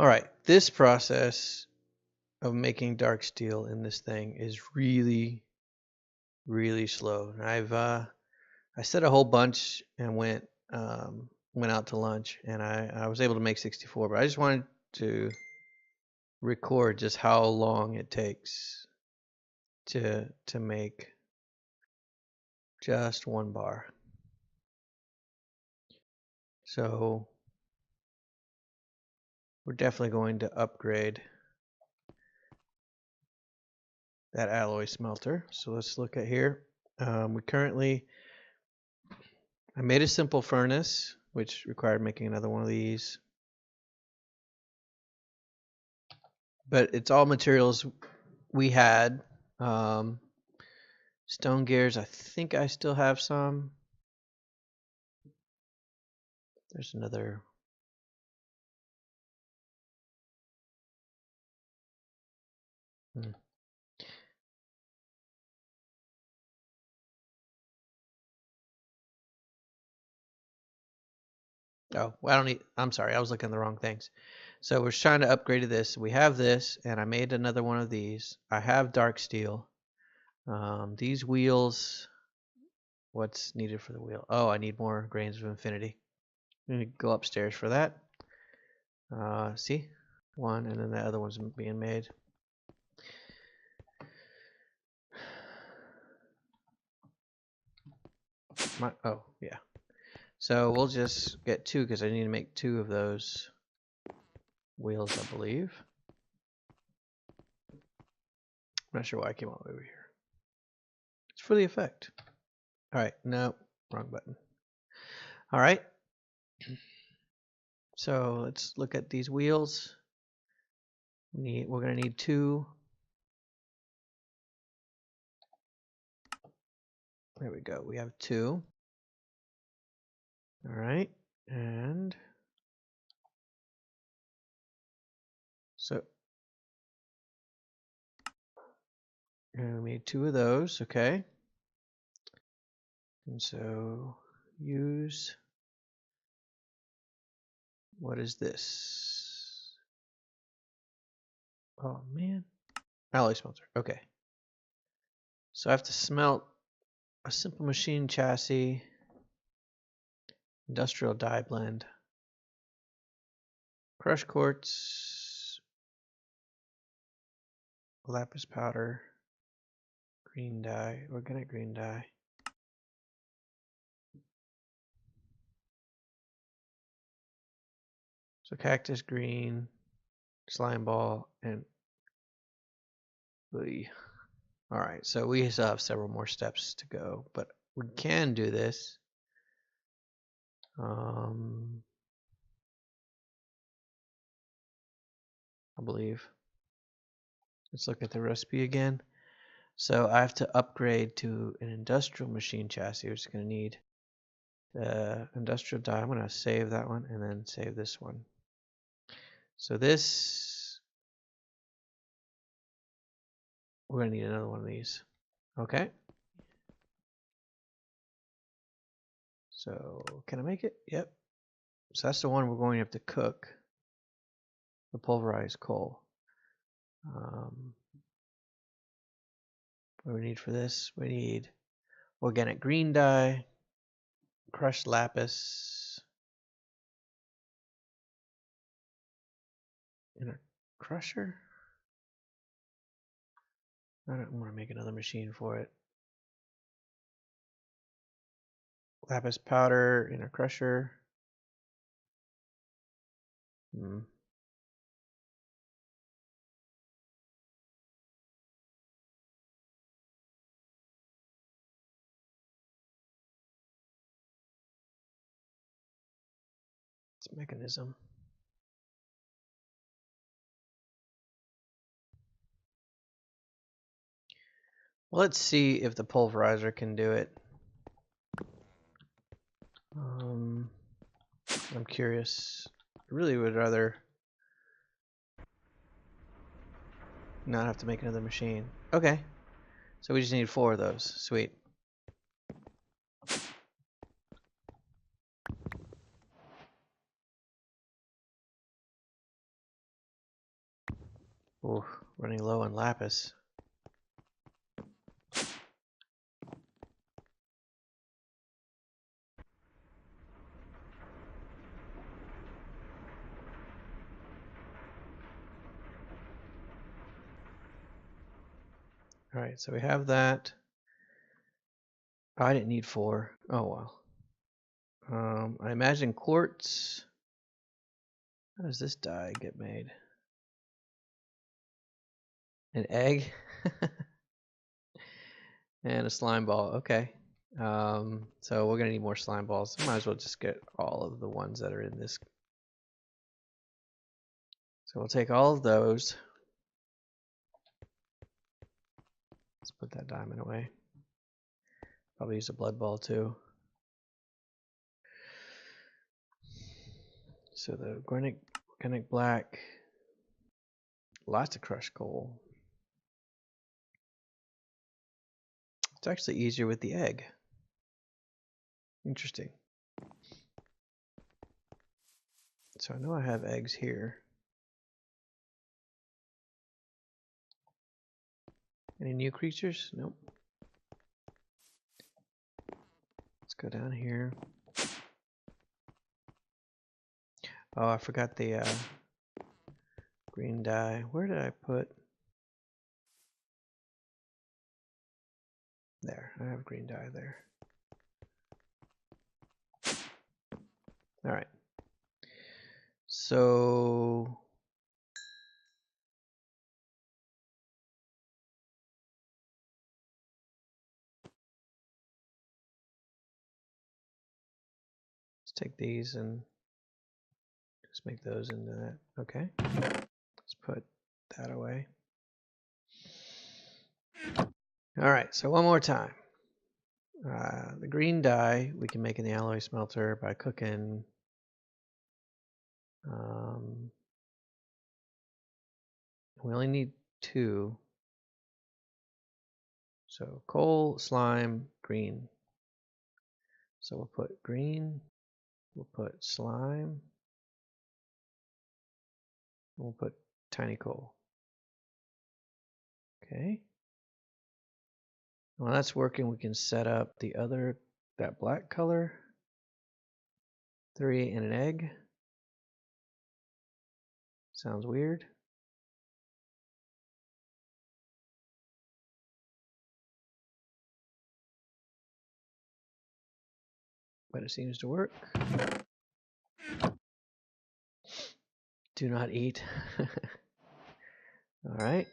All right, this process of making dark steel in this thing is really, really slow. And I said a whole bunch and went out to lunch, and I was able to make 64, but I just wanted to record just how long it takes to make just one bar. So we're definitely going to upgrade that alloy smelter. So let's look at here. I made a simple furnace, which required making another one of these. But it's all materials we had. Stone gears, I think I still have some. There's another. Oh, well, I don't need. I'm sorry, I was looking at the wrong things. So we're trying to upgrade to this. We have this, and I made another one of these. I have dark steel. These wheels. What's needed for the wheel? Oh, I need more grains of infinity. I'm gonna go upstairs for that. See, one, and then the other one's being made. Oh, yeah. So we'll just get two because I need to make two of those wheels, I believe. I'm not sure why I came all the way over here. It's for the effect. All right, no, wrong button. All right. So let's look at these wheels. We're gonna need two. There we go. We have two. All right, and so we made two of those. Okay. And so use, what is this? Oh man, alloy smelter. Okay. So I have to smelt a simple machine chassis, industrial die blend, crush quartz, lapis powder, green dye, organic green dye. So cactus green, slime ball, and all right, so we still have several more steps to go, but we can do this. I believe. Let's look at the recipe again. So I have to upgrade to an industrial machine chassis, which is going to need the industrial die. I'm going to save that one and then save this one. So this, we're going to need another one of these. Okay. So can I make it? Yep. So that's the one we're going to have to cook, the pulverized coal. What do we need for this? We need organic green dye, crushed lapis in a crusher. I don't want to make another machine for it. Lapis powder in a crusher. It's a mechanism. Well, let's see if the pulverizer can do it. I'm curious. I really would rather not have to make another machine. Okay. So we just need 4 of those. Sweet. Ooh, running low on lapis. All right, so we have that. Oh, I didn't need 4. Oh well. I imagine quartz. How does this dye get made? An egg and a slime ball. Okay. So we're gonna need more slime balls. Might as well just get all of the ones that are in this. So we'll take all of those. Let's put that diamond away. Probably use a blood ball too. So the organic black, lots of crushed coal. It's actually easier with the egg. Interesting. So I know I have eggs here. Any new creatures? Nope. Let's go down here. Oh, I forgot the green dye. Where did I put? There, I have green dye there. All right. So let's take these and just make those into that. Okay. Let's put that away. All right, so one more time. The green dye we can make in the alloy smelter by cooking we only need 2. So coal, slime, green. So we'll put green, we'll put slime, we'll put tiny coal. Okay. While that's working, we can set up the other, that black color. 3 and an egg. Sounds weird. But it seems to work. Do not eat. All right.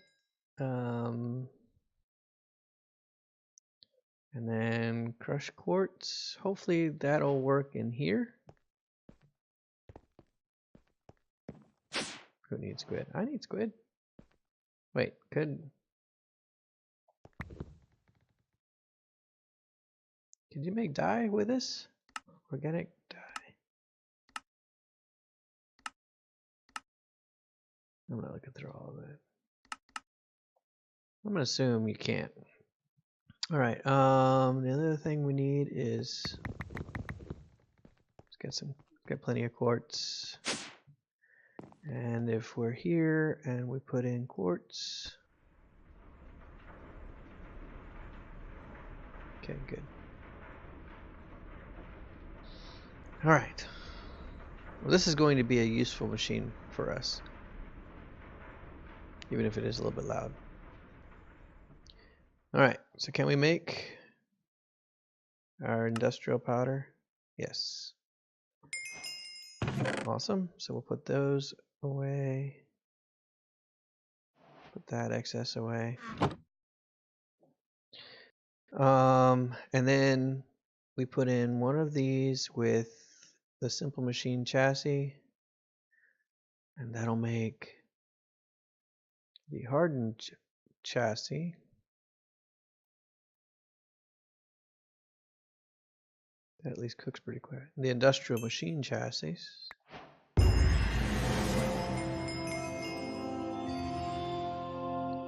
And then crushed quartz. Hopefully that'll work in here. Who needs squid? I need squid. Wait, could you make dye with this? Organic dye. I'm gonna look through all of it. I'm gonna assume you can't. All right. The other thing we need is let's get plenty of quartz. And if we're here and we put in quartz. Okay, good. All right. Well, this is going to be a useful machine for us, even if it is a little bit loud. All right, so can we make our industrial powder? Yes. Awesome. So we'll put those away. Put that excess away. And then we put in one of these with the simple machine chassis, and that'll make the hardened chassis. That at least cooks pretty quick. The industrial machine chassis.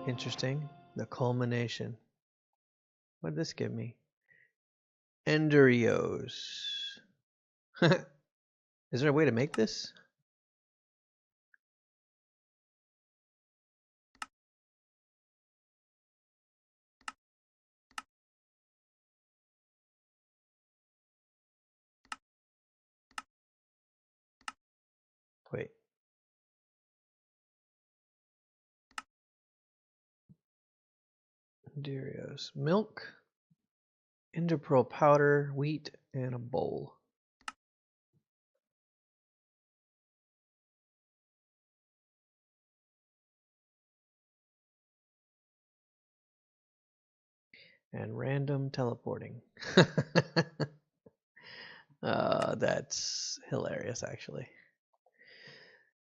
Interesting. The culmination. What did this give me? Endurios. Is there a way to make this? Wait. Dorios. Milk, Interpearl powder, wheat, and a bowl. And random teleporting. That's hilarious, actually.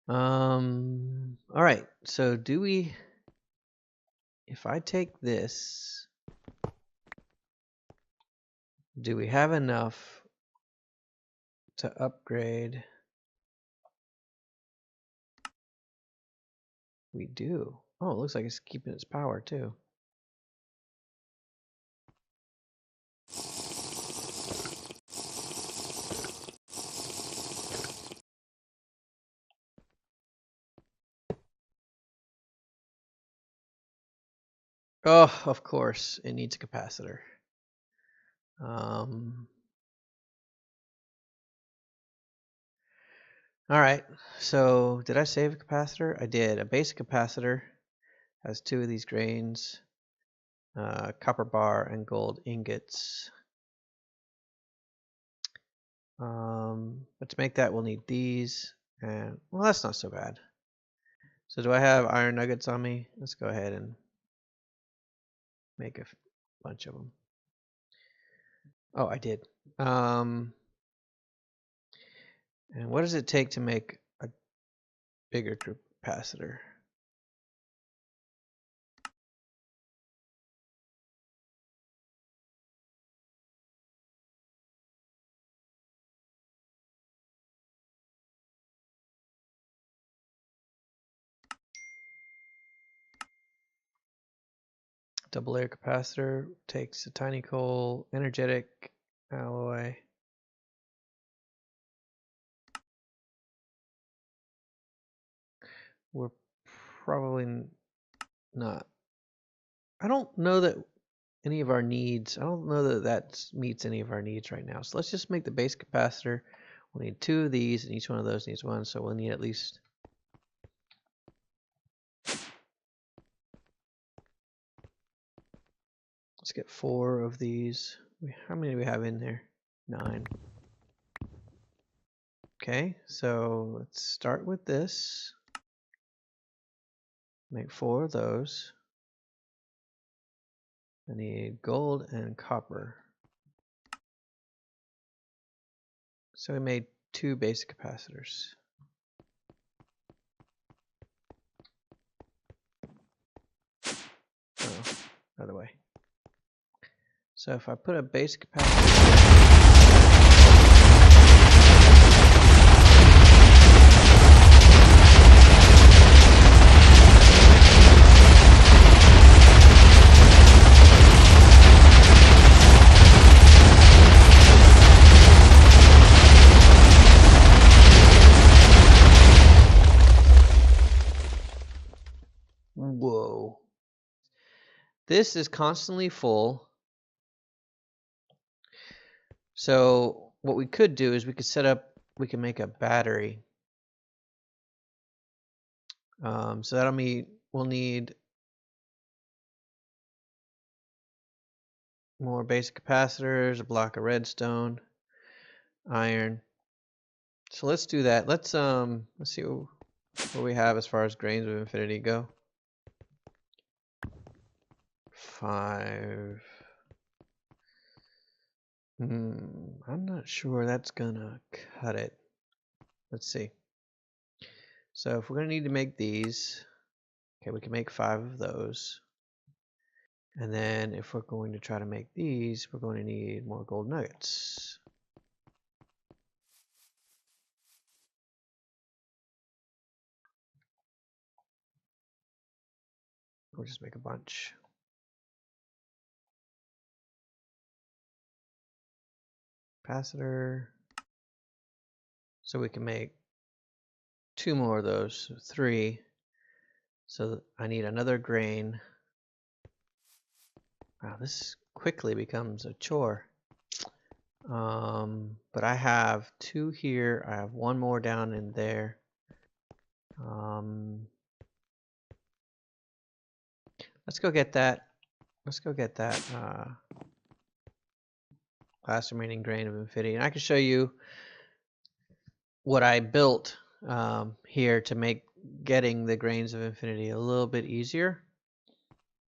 All right. So do we? If I take this, do we have enough to upgrade? We do. Oh, it looks like it's keeping its power too. Oh, of course, it needs a capacitor. All right, so did I save a capacitor? I did. A basic capacitor has 2 of these grains, copper bar, and gold ingots. But to make that, we'll need these, and well, that's not so bad. So do I have iron nuggets on me? Let's go ahead and make a bunch of them. Oh, I did. And what does it take to make a bigger capacitor? Double layer capacitor takes a tiny coal, energetic alloy. We're probably not. I don't know that any of our needs, I don't know that that meets any of our needs right now. So let's just make the base capacitor. We'll need 2 of these, and each one of those needs 1. So we'll need at least let's get 4 of these. How many do we have in there? 9. Okay, so let's start with this. Make 4 of those. I need gold and copper. So we made 2 basic capacitors. Oh, other way. So if I put a basic capacitor. Whoa. This is constantly full. So what we could do is we can make a battery. So that'll mean we'll need more basic capacitors, a block of redstone, iron. So let's do that. Let's see what we have as far as grains of infinity go. 5. I'm not sure that's gonna cut it. Let's see. So if we're gonna need to make these, okay, we can make 5 of those. And then if we're going to try to make these, we're going to need more gold nuggets. We'll just make a bunch. Capacitor. So we can make 2 more of those, so 3. So I need another grain. Wow, this quickly becomes a chore. But I have 2 here. I have 1 more down in there. Let's go get that. Let's go get that last remaining grain of infinity. And I can show you what I built here to make getting the grains of infinity a little bit easier.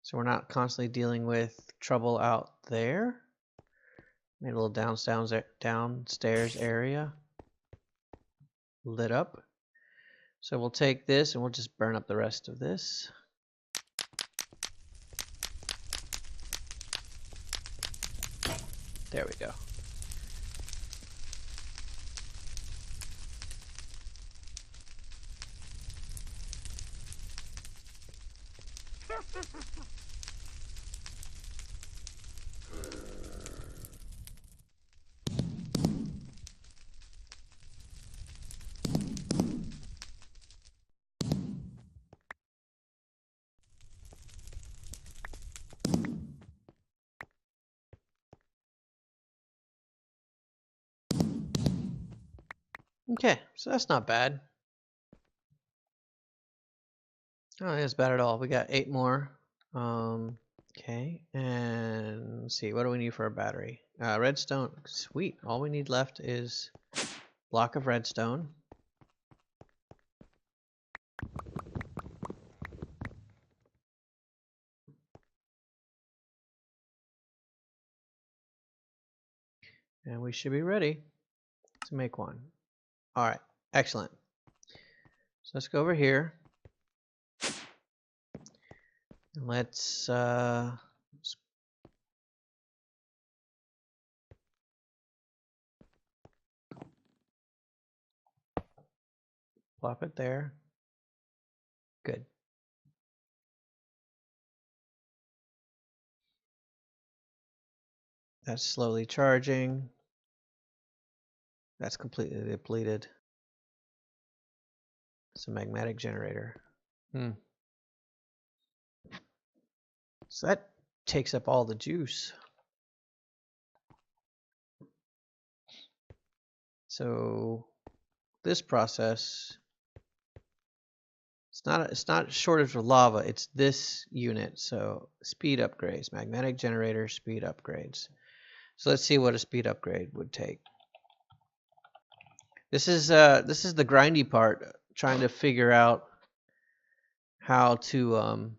So we're not constantly dealing with trouble out there. Made a little downstairs area lit up. So we'll take this and we'll just burn up the rest of this. There we go. Okay, so that's not bad. I don't think it's bad at all. We got 8 more. Okay, and let's see, what do we need for a battery? Redstone, sweet. All we need left is block of redstone. And we should be ready to make one. All right, excellent. So let's go over here. And let's plop it there. Good. That's slowly charging. That's completely depleted. It's a magnetic generator. So that takes up all the juice. So this process, it's not a shortage of lava, it's this unit. So speed upgrades, magnetic generator speed upgrades. So let's see what a speed upgrade would take. This is the grindy part, trying to figure out how to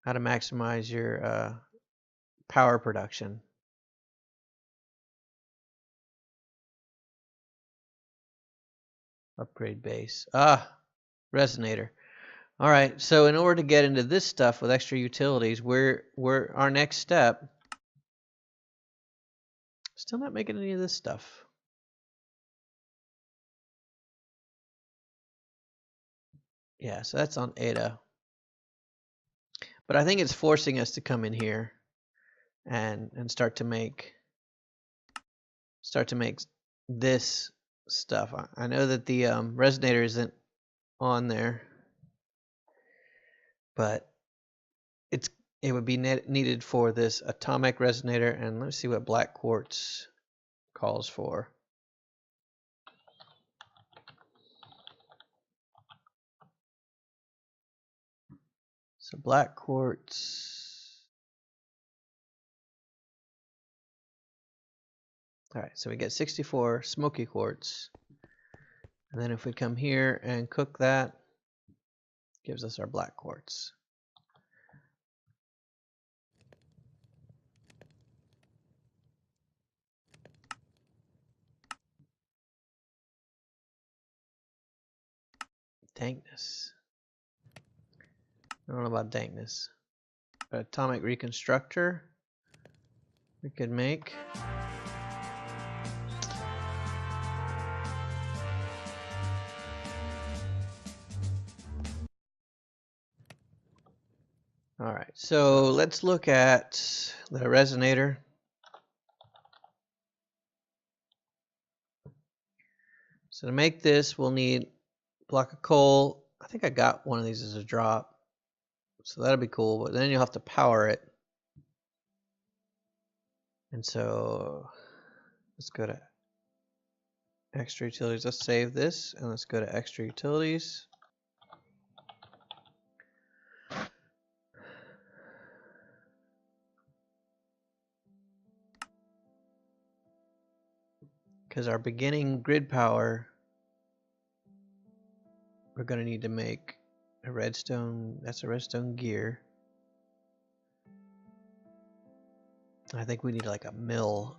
maximize your power production. Upgrade base. Resonator. All right, so in order to get into this stuff with extra utilities, we're our next step. Still not making any of this stuff. Yeah, so that's on Ada. But I think it's forcing us to come in here and start to make this stuff. I know that the resonator isn't on there, but it would be needed for this atomic resonator. And let's see what black quartz calls for. So black quartz. All right, so we get 64 smoky quartz. And then if we come here and cook that, gives us our black quartz. Dankness. I don't know about dankness. But atomic reconstructor we could make. All right, so let's look at the resonator. So to make this, we'll need a block of coal. I think I got one of these as a drop, so that'll be cool, but then you'll have to power it. And so let's go to extra utilities. Let's save this and let's go to extra utilities. Because our beginning grid power, we're going to need to make a redstone. That's a redstone gear. I think we need like a mill.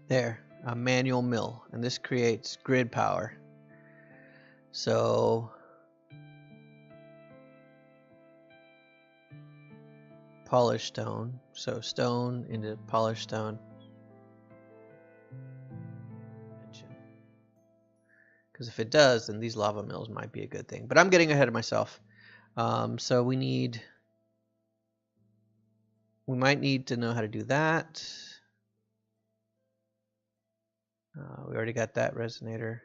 There, a manual mill, and this creates grid power. So polished stone, so stone into polished stone. Because if it does, then these lava mills might be a good thing. But I'm getting ahead of myself. So we might need to know how to do that. We already got that resonator.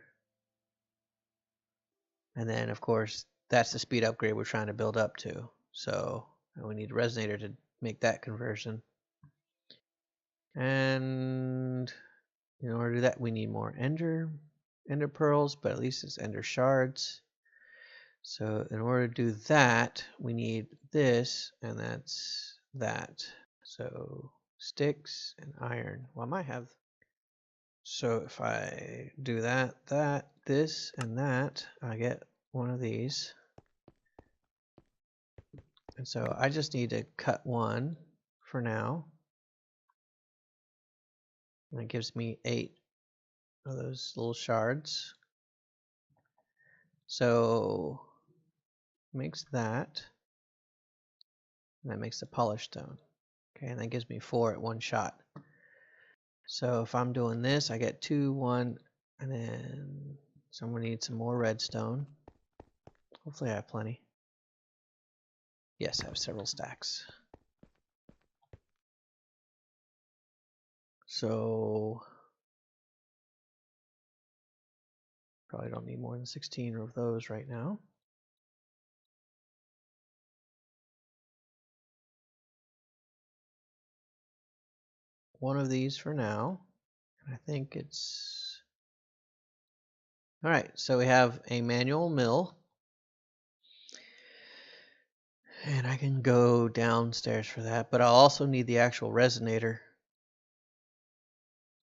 And then, of course, that's the speed upgrade we're trying to build up to. So we need a resonator to make that conversion. And in order to do that, we need more ender pearls, but at least it's ender shards. So in order to do that, we need this, and that's that. So sticks and iron. Well, I might have. So if I do that, this, and that, I get one of these. And so I just need to cut one for now. And it gives me 8 of those little shards. So makes that. And that makes the polished stone. Okay, and that gives me 4 at one shot. So if I'm doing this, I get 2, 1, and then someone needs some more redstone. Hopefully I have plenty. Yes, I have several stacks. So probably don't need more than 16 of those right now. One of these for now. I think it's all right. So we have a manual mill, and I can go downstairs for that, but I'll also need the actual resonator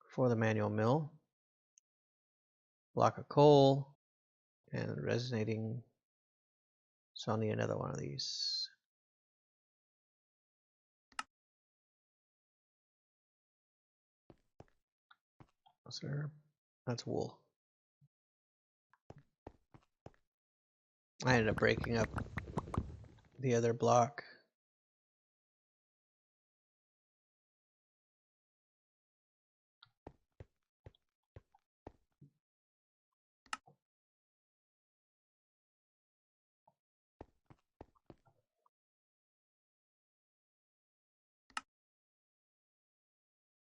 for the manual mill. Block of coal and resonating. So I'll need another one of these. Sir, that's wool. I ended up breaking up the other block.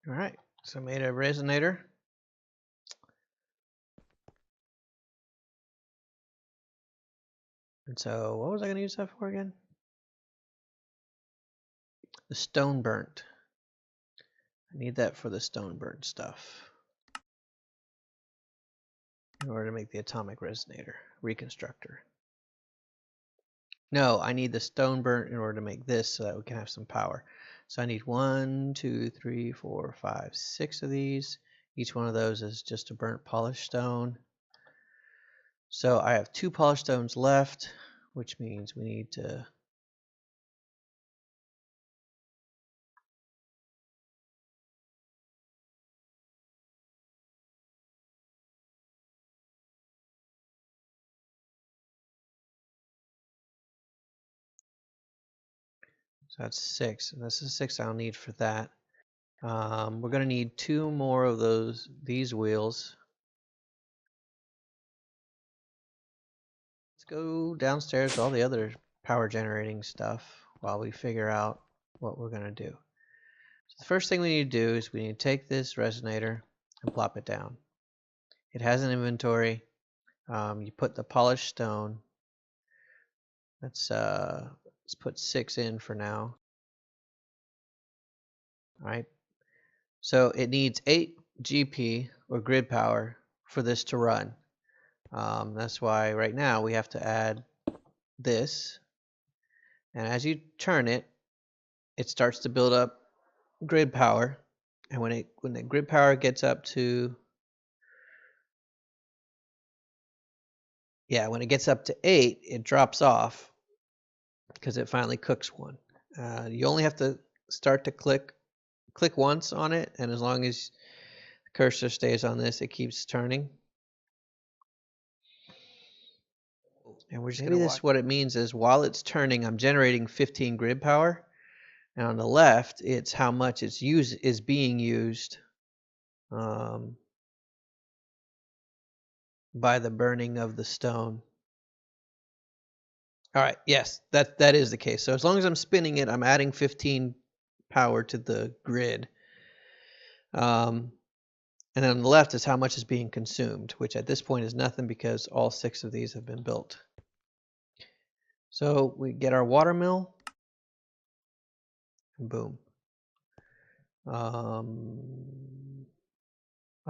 All right, so I made a resonator. And so what was I going to use that for again? The stone burnt. I need that for the stone burnt stuff in order to make the atomic resonator, reconstructor. No, I need the stone burnt in order to make this so that we can have some power. So I need 1, 2, 3, 4, 5, 6 of these. Each one of those is just a burnt polished stone. So I have 2 polished stones left, which means we need to so that's 6, and this is 6 I'll need for that. We're going to need 2 more of these wheels. Let's go downstairs to all the other power generating stuff while we figure out what we're going to do. So the first thing we need to do is we need to take this resonator and plop it down. It has an inventory. You put the polished stone. That's Let's put 6 in for now. All right. So it needs 8 GP or grid power for this to run. That's why right now we have to add this. And as you turn it, it starts to build up grid power. And when the grid power gets up to, when it gets up to 8, it drops off because it finally cooks one. You only have to start to click once on it, and as long as the cursor stays on this, it keeps turning. And we're just maybe this what it means is while it's turning, I'm generating 15 grid power, and on the left, it's how much is being used by the burning of the stone. All right, yes, that is the case. So as long as I'm spinning it, I'm adding 15 power to the grid. And then on the left is how much is being consumed, which at this point is nothing because all 6 of these have been built. So we get our water mill, and boom. I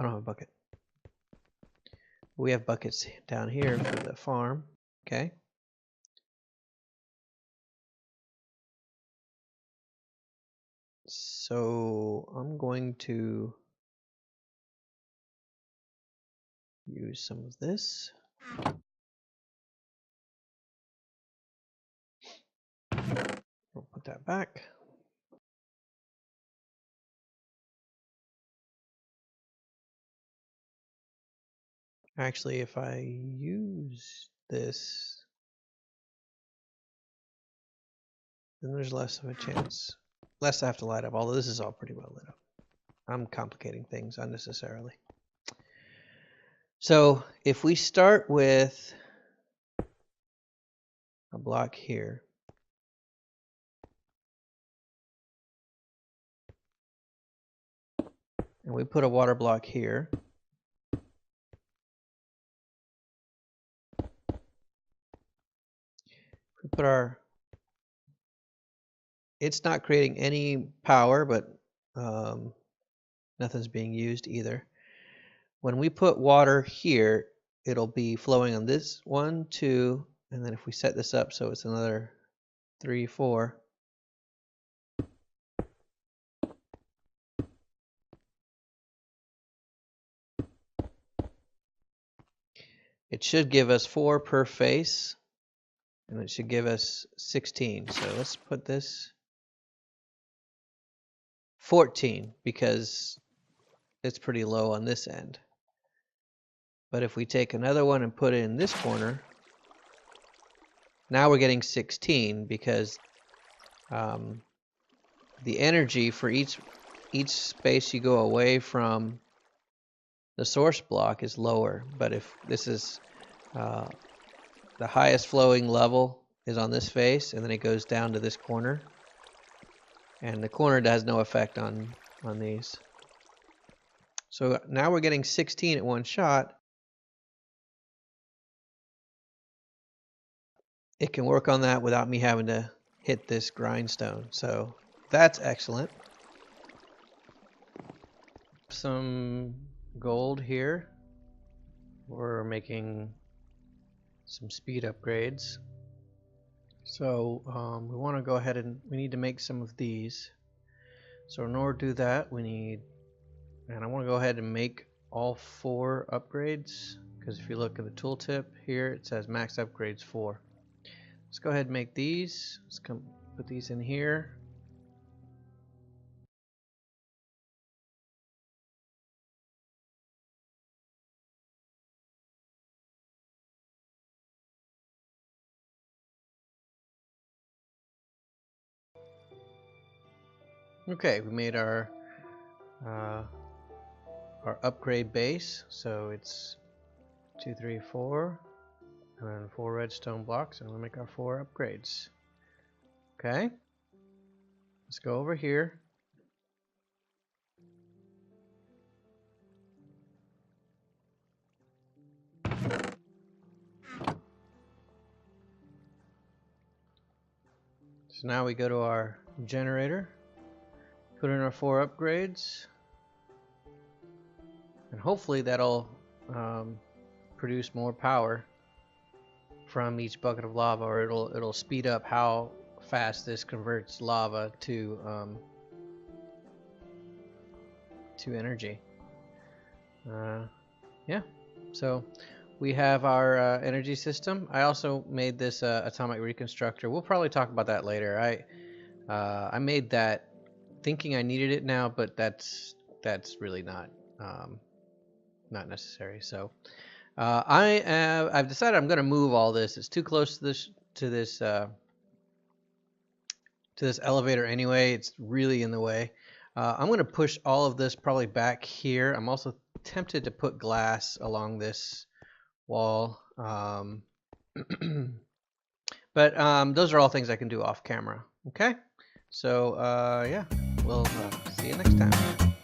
don't have a bucket. We have buckets down here for the farm. Okay. So I'm going to use some of this. We'll put that back. Actually, if I use this, then there's less of a chance. Less I have to light up, although this is all pretty well lit up. I'm complicating things unnecessarily. So if we start with a block here, and we put a water block here, we put our, it's not creating any power, but nothing's being used either. When we put water here, it'll be flowing on this 1, 2, and then if we set this up so it's another 3, 4. It should give us 4 per face, and it should give us 16. So let's put this 14 because it's pretty low on this end. But if we take another one and put it in this corner, now we're getting 16 because the energy for each space you go away from the source block is lower. But if this is the highest flowing level is on this face, and then it goes down to this corner, and the corner has no effect on these. So now we're getting 16 at one shot. It can work on that without me having to hit this grindstone. So that's excellent. Some gold here. We're making some speed upgrades. So we want to go ahead and we need to make some of these. So in order to do that, we need, and I want to go ahead and make all 4 upgrades, because if you look at the tooltip here, it says max upgrades 4. Let's go ahead and make these. Let's come put these in here. Okay, we made our upgrade base. So it's 2, 3, 4, and then 4 redstone blocks, and we'll make our 4 upgrades. Okay, let's go over here. So now we go to our generator, put in our 4 upgrades, and hopefully that'll produce more power from each bucket of lava, or it'll speed up how fast this converts lava to energy. Yeah, so we have our energy system. I also made this atomic reconstructor. We'll probably talk about that later. I made that thinking I needed it now, but that's really not necessary. So I've decided I'm going to move all this. It's too close to this elevator anyway. It's really in the way. I'm going to push all of this probably back here. I'm also tempted to put glass along this wall. But those are all things I can do off camera. Okay? So, yeah, we'll see you next time.